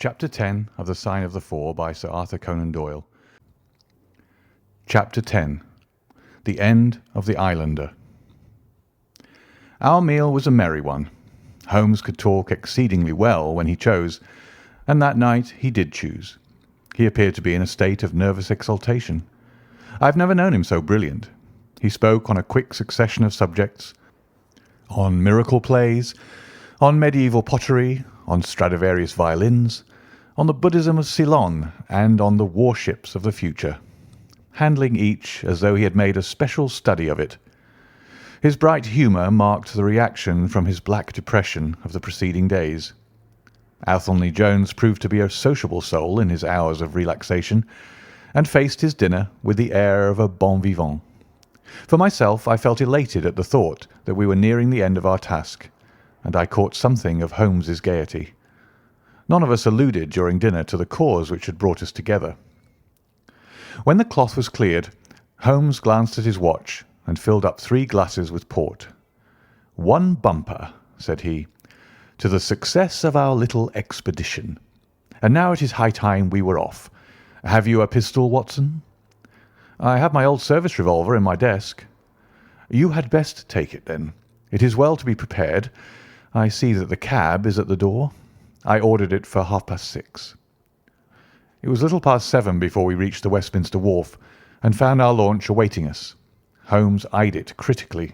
Chapter 10 of The Sign of the Four by Sir Arthur Conan Doyle. Chapter 10. The End of the Islander. Our meal was a merry one. Holmes could talk exceedingly well when he chose, and that night he did choose. He appeared to be in a state of nervous exaltation. I have never known him so brilliant. He spoke on a quick succession of subjects, on miracle plays, on medieval pottery, on Stradivarius violins, on the Buddhism of Ceylon, and on the warships of the future, handling each as though he had made a special study of it. His bright humour marked the reaction from his black depression of the preceding days. Athelney Jones proved to be a sociable soul in his hours of relaxation, and faced his dinner with the air of a bon vivant. For myself, I felt elated at the thought that we were nearing the end of our task, and I caught something of Holmes's gaiety. None of us alluded during dinner to the cause which had brought us together. When the cloth was cleared, Holmes glanced at his watch and filled up 3 glasses with port. "One bumper," said he, "to the success of our little expedition. And now it is high time we were off. Have you a pistol, Watson?" "I have my old service revolver in my desk." "You had best take it, then. It is well to be prepared. I see that the cab is at the door. I ordered it for 6:30. It was little past 7 before we reached the Westminster Wharf and found our launch awaiting us. Holmes eyed it critically.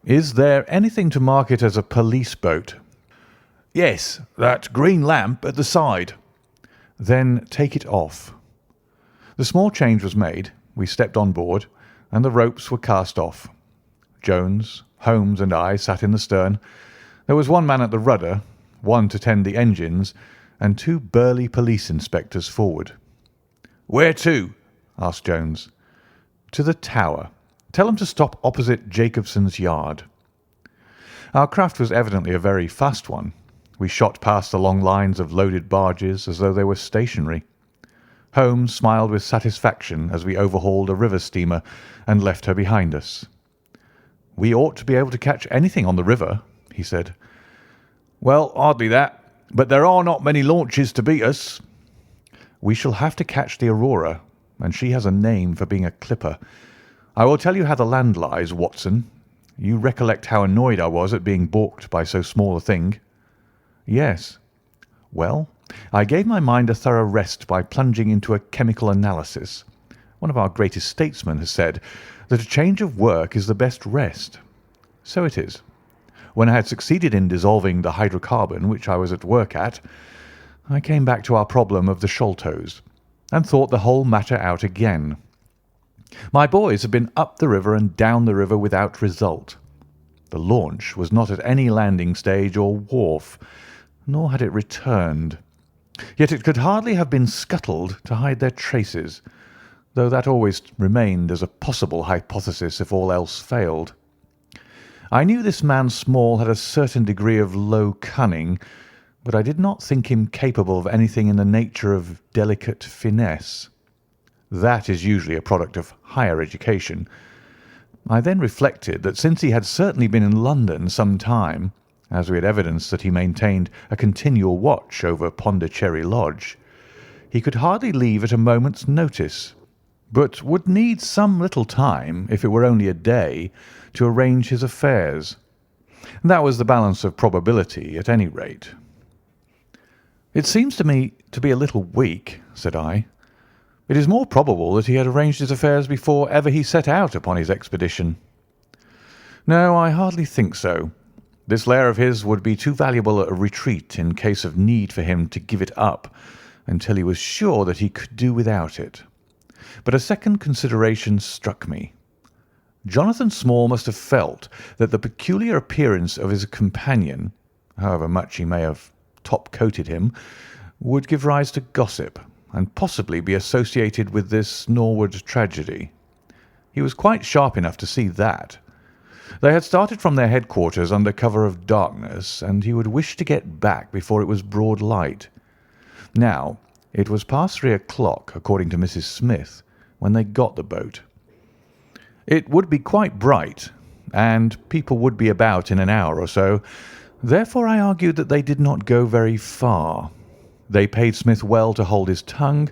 "Is there anything to mark it as a police boat?" "Yes, that green lamp at the side." "Then take it off." The small change was made, we stepped on board, and the ropes were cast off. Jones, Holmes, and I sat in the stern. There was one man at the rudder, one to tend the engines, and 2 burly police inspectors forward. "Where to?" asked Jones. "To the Tower. Tell them to stop opposite Jacobson's Yard." Our craft was evidently a very fast one. We shot past the long lines of loaded barges as though they were stationary. Holmes smiled with satisfaction as we overhauled a river steamer and left her behind us. "We ought to be able to catch anything on the river," he said. "Well, hardly that, but there are not many launches to beat us." "We shall have to catch the Aurora, and she has a name for being a clipper. I will tell you how the land lies, Watson. You recollect how annoyed I was at being balked by so small a thing?" "Yes." "Well, I gave my mind a thorough rest by plunging into a chemical analysis. One of our greatest statesmen has said that a change of work is the best rest. So it is. When I had succeeded in dissolving the hydrocarbon which I was at work at, I came back to our problem of the Sholtos, and thought the whole matter out again. My boys had been up the river and down the river without result. The launch was not at any landing stage or wharf, nor had it returned. Yet it could hardly have been scuttled to hide their traces, though that always remained as a possible hypothesis if all else failed. I knew this man Small had a certain degree of low cunning, but I did not think him capable of anything in the nature of delicate finesse. That is usually a product of higher education. I then reflected that since he had certainly been in London some time, as we had evidence that he maintained a continual watch over Pondicherry Lodge, he could hardly leave at a moment's notice, but would need some little time, if it were only a day, to arrange his affairs. That was the balance of probability, at any rate. "It seems to me to be a little weak," said I. "It is more probable that he had arranged his affairs before ever he set out upon his expedition." "No, I hardly think so. This lair of his would be too valuable a retreat in case of need for him to give it up until he was sure that he could do without it. But a second consideration struck me. Jonathan Small must have felt that the peculiar appearance of his companion, however much he may have top-coated him, would give rise to gossip, and possibly be associated with this Norwood tragedy. He was quite sharp enough to see that. They had started from their headquarters under cover of darkness, and he would wish to get back before it was broad light. Now, it was past 3 o'clock, according to Mrs. Smith, when they got the boat. It would be quite bright, and people would be about in an hour or so. Therefore I argued that they did not go very far. They paid Smith well to hold his tongue,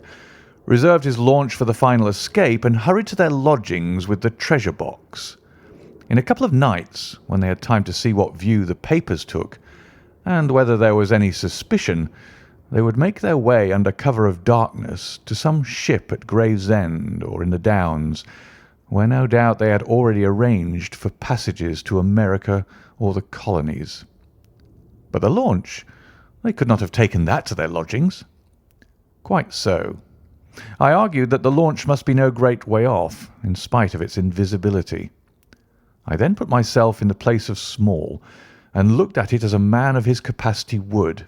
reserved his launch for the final escape, and hurried to their lodgings with the treasure box. In a couple of nights, when they had time to see what view the papers took, and whether there was any suspicion, they would make their way under cover of darkness to some ship at Gravesend or in the Downs, where no doubt they had already arranged for passages to America or the colonies. But the launch, they could not have taken that to their lodgings. Quite so. I argued that the launch must be no great way off, in spite of its invisibility. I then put myself in the place of Small, and looked at it as a man of his capacity would.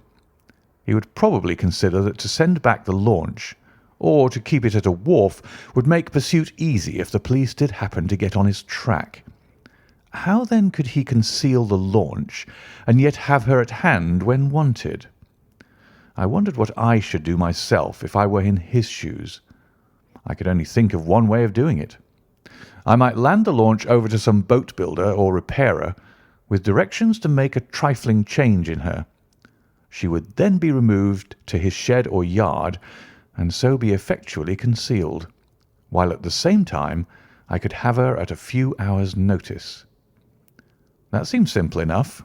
He would probably consider that to send back the launch, or to keep it at a wharf, would make pursuit easy if the police did happen to get on his track. How then could he conceal the launch, and yet have her at hand when wanted? I wondered what I should do myself if I were in his shoes. I could only think of one way of doing it. I might land the launch over to some boat builder or repairer, with directions to make a trifling change in her. She would then be removed to his shed or yard, and so be effectually concealed, while at the same time I could have her at a few hours' notice. That seems simple enough.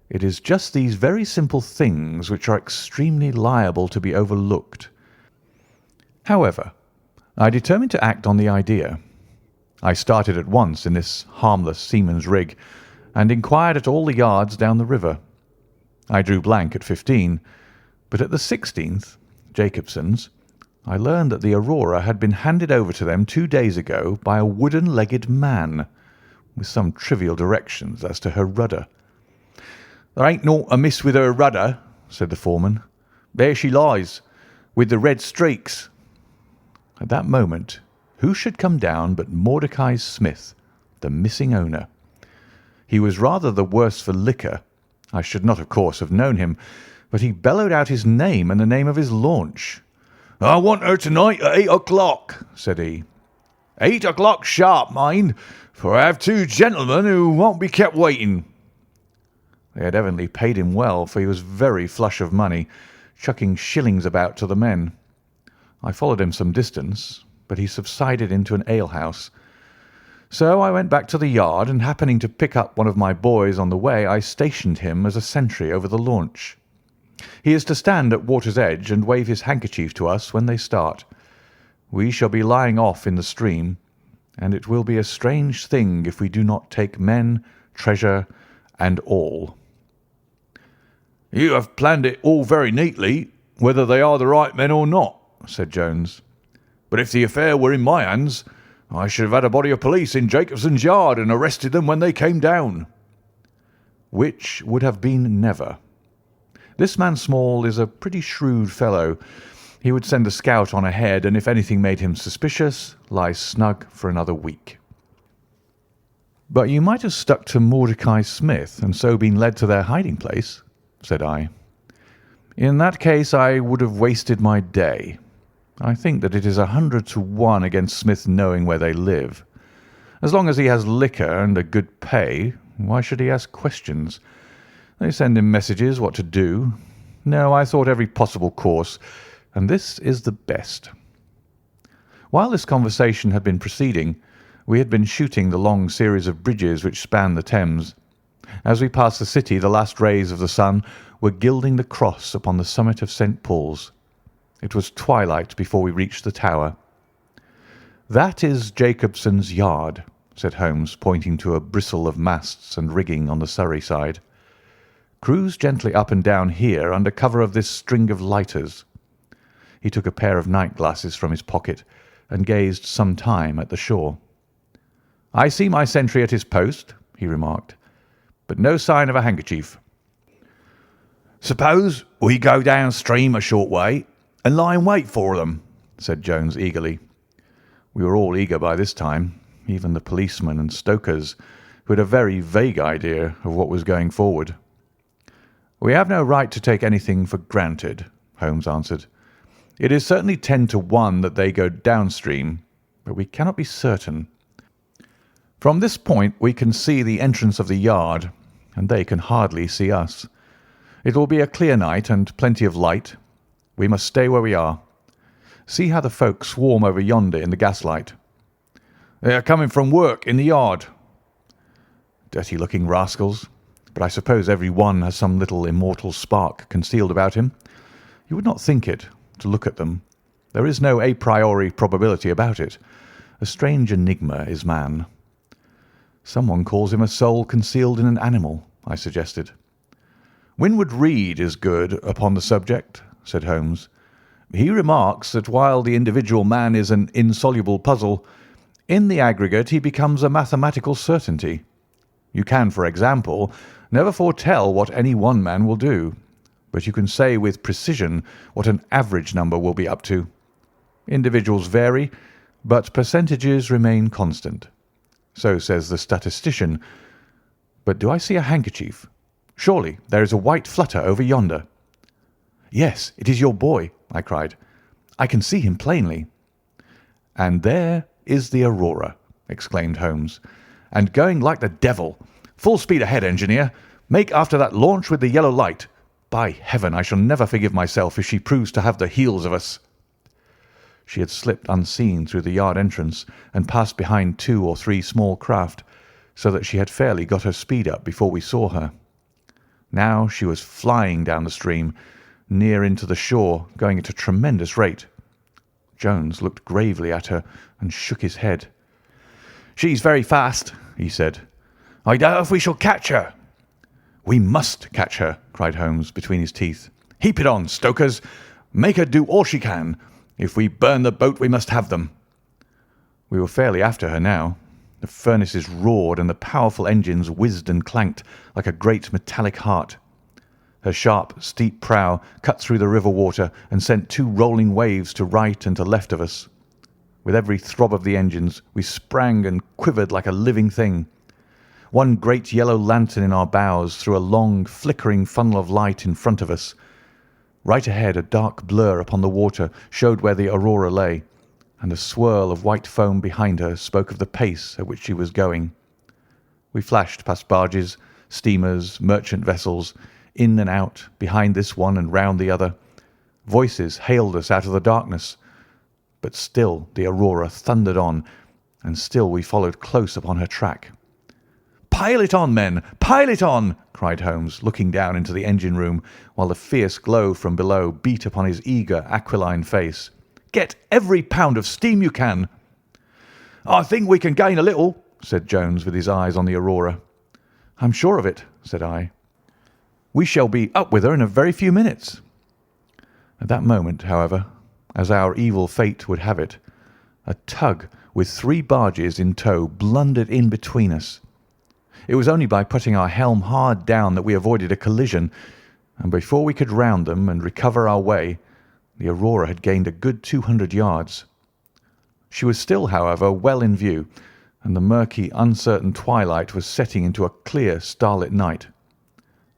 It is just these very simple things which are extremely liable to be overlooked. However, I determined to act on the idea. I started at once in this harmless seaman's rig, and inquired at all the yards down the river. I drew blank at 15, but at the 16th, Jacobson's, I learned that the Aurora had been handed over to them 2 days ago by a wooden-legged man, with some trivial directions as to her rudder. "There ain't naught amiss with her rudder," said the foreman. "There she lies, with the red streaks." At that moment, who should come down but Mordecai Smith, the missing owner. He was rather the worse for liquor. I should not, of course, have known him, but he bellowed out his name and the name of his launch. "I want her tonight at 8 o'clock," said he. 8 o'clock sharp, mind, for I have 2 gentlemen who won't be kept waiting." They had evidently paid him well, for he was very flush of money, chucking shillings about to the men. I followed him some distance, but he subsided into an alehouse. So I went back to the yard, and happening to pick up one of my boys on the way, I stationed him as a sentry over the launch. He is to stand at water's edge and wave his handkerchief to us when they start. We shall be lying off in the stream, and it will be a strange thing if we do not take men, treasure, and all. "You have planned it all very neatly, whether they are the right men or not," said Jones. "But if the affair were in my hands, I should have had a body of police in Jacobson's yard and arrested them when they came down." Which would have been never. This man Small is a pretty shrewd fellow. He would send a scout on ahead, and if anything made him suspicious, lie snug for another week. "But you might have stuck to Mordecai Smith and so been led to their hiding place," said I. "In that case I would have wasted my day. I think that it is 100 to 1 against Smith knowing where they live. As long as he has liquor and a good pay, why should he ask questions? They send him messages what to do. No, I thought every possible course, and this is the best." While this conversation had been proceeding, we had been shooting the long series of bridges which span the Thames. As we passed the city, the last rays of the sun were gilding the cross upon the summit of St. Paul's. It was twilight before we reached the tower. "That is Jacobson's yard," said Holmes, pointing to a bristle of masts and rigging on the Surrey side. "Cruise gently up and down here under cover of this string of lighters." He took a pair of night glasses from his pocket and gazed some time at the shore. "I see my sentry at his post," he remarked, "but no sign of a handkerchief." "Suppose we go downstream a short way and lie in wait for them," said Jones eagerly. We were all eager by this time, even the policemen and stokers, who had a very vague idea of what was going forward. "We have no right to take anything for granted," Holmes answered. "It is certainly 10 to 1 that they go downstream, but we cannot be certain. From this point we can see the entrance of the yard, and they can hardly see us. It will be a clear night and plenty of light, We must stay where we are. See how the folk swarm over yonder in the gaslight. They are coming from work in the yard. Dirty-looking rascals, but I suppose every one has some little immortal spark concealed about him. You would not think it, to look at them. There is no a priori probability about it. A strange enigma is man. Someone calls him a soul concealed in an animal, I suggested. Winwood Reade is good upon the subject, said Holmes. He remarks that while the individual man is an insoluble puzzle, in the aggregate he becomes a mathematical certainty. You can, for example, never foretell what any one man will do, but you can say with precision what an average number will be up to. Individuals vary, but percentages remain constant. So says the statistician. But do I see a handkerchief? Surely there is a white flutter over yonder. Yes, it is your boy, I cried. I can see him plainly. And there is the Aurora, exclaimed Holmes, and going like the devil. Full speed ahead, engineer. Make after that launch with the yellow light. By heaven, I shall never forgive myself if she proves to have the heels of us. She had slipped unseen through the yard entrance and passed behind 2 or 3 small craft, so that she had fairly got her speed up before we saw her. Now she was flying down the stream, near into the shore, going at a tremendous rate. Jones looked gravely at her and shook his head. "She's very fast," he said. "I doubt if we shall catch her." "We must catch her," cried Holmes between his teeth. "Heap it on, stokers. Make her do all she can. If we burn the boat, we must have them." We were fairly after her now. The furnaces roared and the powerful engines whizzed and clanked like a great metallic heart. Her sharp, steep prow cut through the river water and sent 2 rolling waves to right and to left of us. With every throb of the engines, we sprang and quivered like a living thing. One great yellow lantern in our bows threw a long, flickering funnel of light in front of us. Right ahead, a dark blur upon the water showed where the Aurora lay, and a swirl of white foam behind her spoke of the pace at which she was going. We flashed past barges, steamers, merchant vessels, in and out, behind this one and round the other. Voices hailed us out of the darkness, but still the Aurora thundered on, and still we followed close upon her track. "Pile it on, men! Pile it on!" cried Holmes, looking down into the engine-room, while the fierce glow from below beat upon his eager, aquiline face. "Get every pound of steam you can." "I think we can gain a little," said Jones, with his eyes on the Aurora. "I'm sure of it," said I. "We shall be up with her in a very few minutes." At that moment, however, as our evil fate would have it, a tug with 3 barges in tow blundered in between us. It was only by putting our helm hard down that we avoided a collision, and before we could round them and recover our way, the Aurora had gained a good 200 yards. She was still, however, well in view, and the murky, uncertain twilight was setting into a clear, starlit night.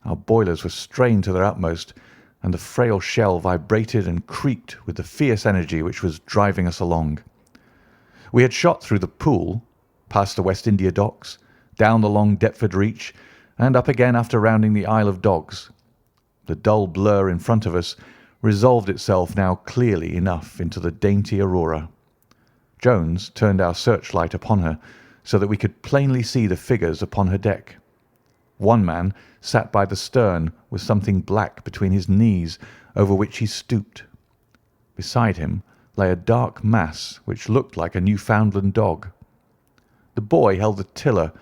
Our boilers were strained to their utmost, and the frail shell vibrated and creaked with the fierce energy which was driving us along. We had shot through the Pool, past the West India Docks, down the long Deptford Reach, and up again after rounding the Isle of Dogs. The dull blur in front of us resolved itself now clearly enough into the dainty Aurora. Jones turned our searchlight upon her so that we could plainly see the figures upon her deck. One man sat by the stern with something black between his knees, over which he stooped. Beside him lay a dark mass which looked like a Newfoundland dog. The boy held the tiller,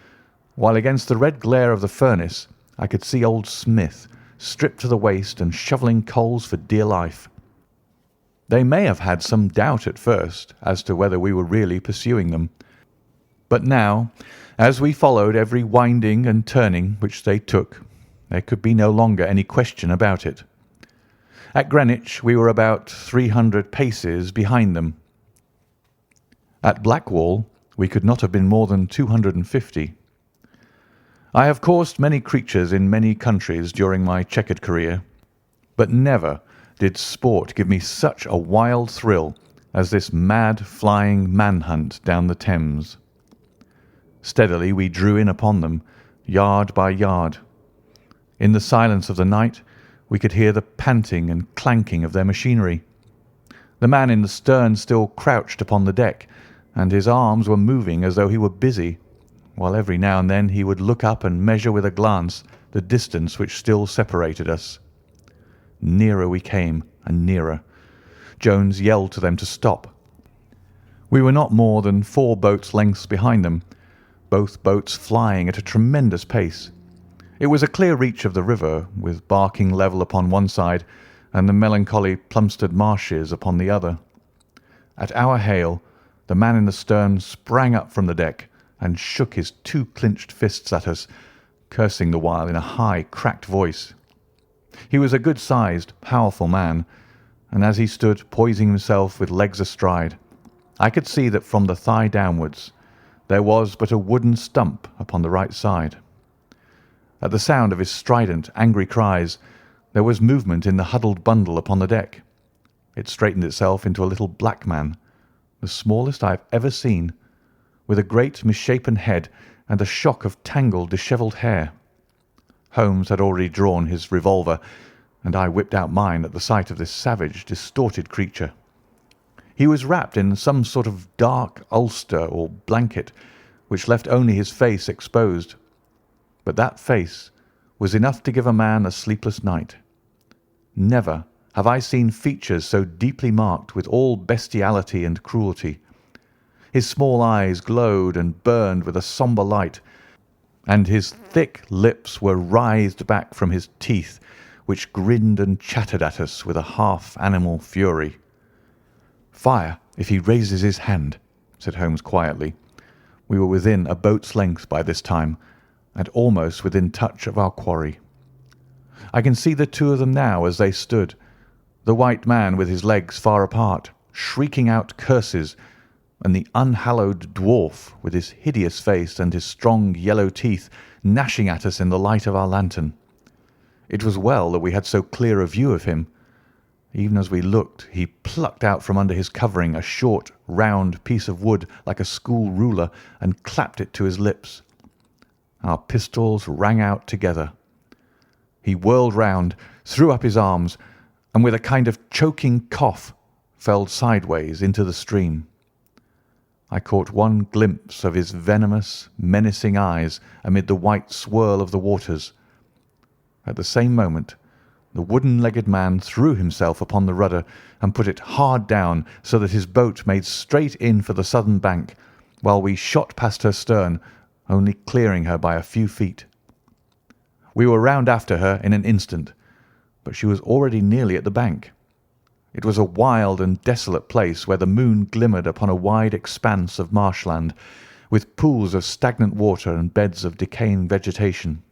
while against the red glare of the furnace I could see old Smith, stripped to the waist and shovelling coals for dear life. They may have had some doubt at first as to whether we were really pursuing them, but now, as we followed every winding and turning which they took, there could be no longer any question about it. At Greenwich we were about 300 paces behind them. At Blackwall we could not have been more than 250. I have coursed many creatures in many countries during my checkered career, but never did sport give me such a wild thrill as this mad flying manhunt down the Thames. Steadily we drew in upon them, yard by yard. In the silence of the night We could hear the panting and clanking of their machinery. The man in the stern still crouched upon the deck, and his arms were moving as though he were busy, while every now and then he would look up and measure with a glance the distance which still separated us. Nearer we came, and nearer. Jones yelled to them to stop. We were not more than 4 boats' lengths behind them, both boats flying at a tremendous pace. It was a clear reach of the river, with Barking Level upon one side and the melancholy Plumstead marshes upon the other. At our hail, the man in the stern sprang up from the deck and shook his 2 clenched fists at us, cursing the while in a high, cracked voice. He was a good-sized, powerful man, and as he stood poising himself with legs astride, I could see that from the thigh downwards there was but a wooden stump upon the right side. At the sound of his strident, angry cries, there was movement in the huddled bundle upon the deck. It straightened itself into a little black man, the smallest I have ever seen, with a great misshapen head and a shock of tangled, dishevelled hair. Holmes had already drawn his revolver, and I whipped out mine at the sight of this savage, distorted creature. He was wrapped in some sort of dark ulster or blanket, which left only his face exposed. But that face was enough to give a man a sleepless night. Never have I seen features so deeply marked with all bestiality and cruelty. His small eyes glowed and burned with a sombre light, and his thick lips were writhed back from his teeth, which grinned and chattered at us with a half-animal fury. "Fire if he raises his hand," said Holmes quietly. We were within a boat's length by this time, and almost within touch of our quarry. I can see the 2 of them now as they stood, the white man with his legs far apart, shrieking out curses, and the unhallowed dwarf with his hideous face and his strong yellow teeth gnashing at us in the light of our lantern. It was well that we had so clear a view of him. Even as we looked, he plucked out from under his covering a short, round piece of wood like a school ruler and clapped it to his lips. Our pistols rang out together. He whirled round, threw up his arms, and with a kind of choking cough fell sideways into the stream. I caught one glimpse of his venomous, menacing eyes amid the white swirl of the waters. At the same moment, the wooden-legged man threw himself upon the rudder and put it hard down so that his boat made straight in for the southern bank, while we shot past her stern, only clearing her by a few feet. We were round after her in an instant, but she was already nearly at the bank. It was a wild and desolate place where the moon glimmered upon a wide expanse of marshland, with pools of stagnant water and beds of decaying vegetation.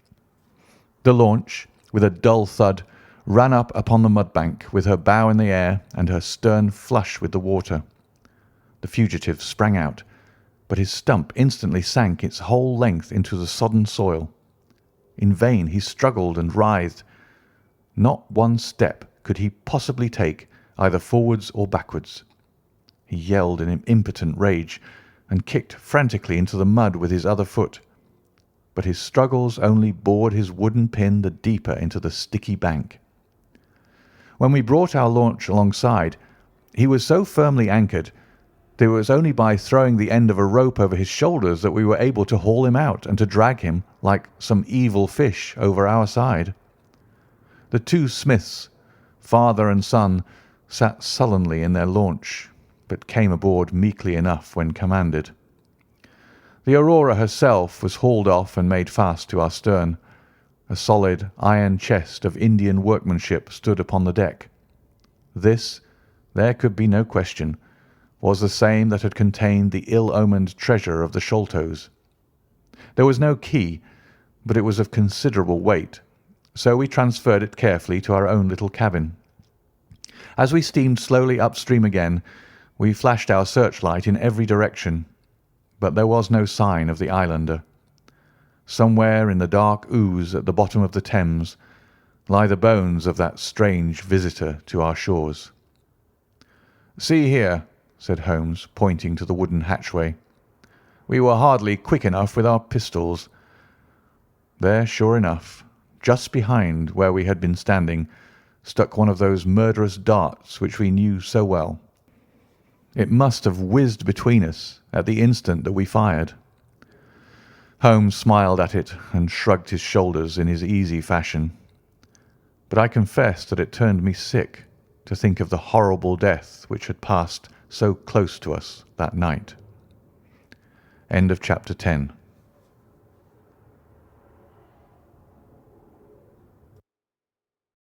The launch, with a dull thud, ran up upon the mudbank with her bow in the air and her stern flush with the water. The fugitive sprang out, but his stump instantly sank its whole length into the sodden soil. In vain he struggled and writhed. Not one step could he possibly take, either forwards or backwards. He yelled in impotent rage and kicked frantically into the mud with his other foot, but his struggles only bored his wooden pin the deeper into the sticky bank. When we brought our launch alongside, he was so firmly anchored that it was only by throwing the end of a rope over his shoulders that we were able to haul him out and to drag him, like some evil fish, over our side. The 2 Smiths, father and son, sat sullenly in their launch, but came aboard meekly enough when commanded. The Aurora herself was hauled off and made fast to our stern. A solid iron chest of Indian workmanship stood upon the deck. This, there could be no question, was the same that had contained the ill-omened treasure of the Sholtos. There was no key, but it was of considerable weight, so we transferred it carefully to our own little cabin. As we steamed slowly upstream again, we flashed our searchlight in every direction, but there was no sign of the islander. Somewhere in the dark ooze at the bottom of the Thames lie the bones of that strange visitor to our shores. "See here," said Holmes, pointing to the wooden hatchway. "We were hardly quick enough with our pistols." There, sure enough, just behind where we had been standing, stuck one of those murderous darts which we knew so well. It must have whizzed between us at the instant that we fired. Holmes smiled at it and shrugged his shoulders in his easy fashion. But I confess that it turned me sick to think of the horrible death which had passed so close to us that night. End of chapter 10.